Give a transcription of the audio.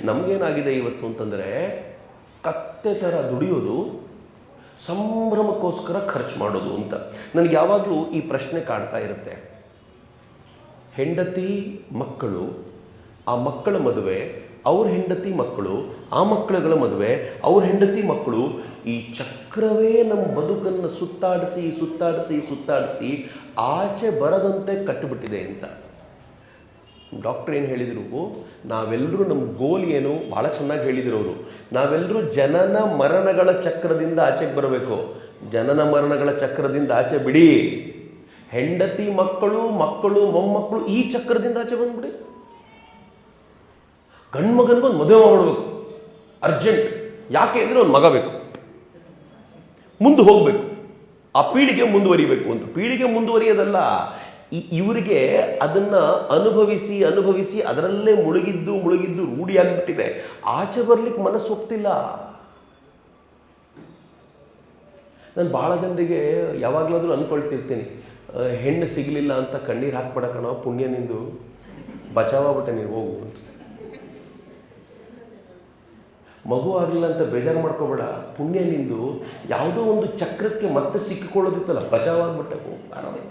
ನಮಗೇನಾಗಿದೆ ಇವತ್ತು ಅಂತಂದರೆ, ಕತ್ತೆ ಥರ ದುಡಿಯೋದು, ಸಂಭ್ರಮಕ್ಕೋಸ್ಕರ ಖರ್ಚು ಮಾಡೋದು ಅಂತ. ನನಗೆ ಯಾವಾಗಲೂ ಈ ಪ್ರಶ್ನೆ ಕಾಡ್ತಾ ಇರುತ್ತೆ. ಹೆಂಡತಿ ಮಕ್ಕಳು, ಆ ಮಕ್ಕಳ ಮದುವೆ, ಅವ್ರ ಹೆಂಡತಿ ಮಕ್ಕಳು, ಆ ಮಕ್ಕಳುಗಳ ಮದುವೆ, ಅವ್ರ ಹೆಂಡತಿ ಮಕ್ಕಳು, ಈ ಚಕ್ರವೇ ನಮ್ಮ ಬದುಕನ್ನು ಸುತ್ತಾಡಿಸಿ ಸುತ್ತಾಡಿಸಿ ಸುತ್ತಾಡಿಸಿ ಆಚೆ ಬರದಂತೆ ಕಟ್ಟಿಬಿಟ್ಟಿದೆ ಅಂತ. ಡಾಕ್ಟ್ರ್ ಏನು ಹೇಳಿದರು, ನಾವೆಲ್ಲರೂ ನಮ್ಮ ಗೋಲ್ ಏನು, ಭಾಳ ಚೆನ್ನಾಗಿ ಹೇಳಿದರು ಅವರು. ನಾವೆಲ್ಲರೂ ಜನನ ಮರಣಗಳ ಚಕ್ರದಿಂದ ಆಚೆಗೆ ಬರಬೇಕು. ಜನನ ಮರಣಗಳ ಚಕ್ರದಿಂದ ಆಚೆ ಬಿಡಿ. ಹೆಂಡತಿ ಮಕ್ಕಳು, ಮಕ್ಕಳು ಮೊಮ್ಮಕ್ಕಳು, ಈ ಚಕ್ರದಿಂದ ಆಚೆ ಬಂದ್ಬಿಡಿ. ಗಂಡು ಮಗನಿಗೊಂದು ಮದುವೆ ಮಾಡಬೇಕು ಅರ್ಜೆಂಟ್. ಯಾಕೆ ಅಂದರೆ ಒಂದು ಮಗ ಬೇಕು, ಮುಂದೆ ಹೋಗಬೇಕು, ಆ ಪೀಳಿಗೆ ಮುಂದುವರಿಬೇಕು ಅಂತ. ಪೀಳಿಗೆ ಮುಂದುವರಿಯೋದಲ್ಲ, ಇವರಿಗೆ ಅದನ್ನು ಅನುಭವಿಸಿ ಅನುಭವಿಸಿ ಅದರಲ್ಲೇ ಮುಳುಗಿದ್ದು ಮುಳುಗಿದ್ದು ರೂಢಿಯಾಗಿಬಿಟ್ಟಿದೆ. ಆಚೆ ಬರಲಿಕ್ಕೆ ಮನಸ್ಸು ಹೋಗ್ತಿಲ್ಲ. ನಾನು ಭಾಳ ಜನರಿಗೆ ಯಾವಾಗಲಾದರೂ ಅಂದ್ಕೊಳ್ತಿರ್ತೀನಿ, ಹೆಣ್ಣು ಸಿಗಲಿಲ್ಲ ಅಂತ ಕಣ್ಣೀರು ಹಾಕ್ಬೇಡ ಕಣೋ, ಪುಣ್ಯ ನಿಂದು, ಬಚಾವಾಗ್ಬಿಟ್ಟೆ ನೀವು, ಹೋಗು ಅಂತ. ಮಗು ಆಗಲಿಲ್ಲ ಅಂತ ಬೇಜಾರು ಮಾಡ್ಕೋಬೇಡ, ಪುಣ್ಯ ನಿಂದು, ಯಾವುದೋ ಒಂದು ಚಕ್ರಕ್ಕೆ ಮತ್ತೆ ಸಿಕ್ಕಿಕೊಳ್ಳೋದಿತ್ತಲ್ಲ, ಬಚಾವಾಗ್ಬಿಟ್ಟೆ, ಹೋಗು ಆರಾಮಾಗಿ.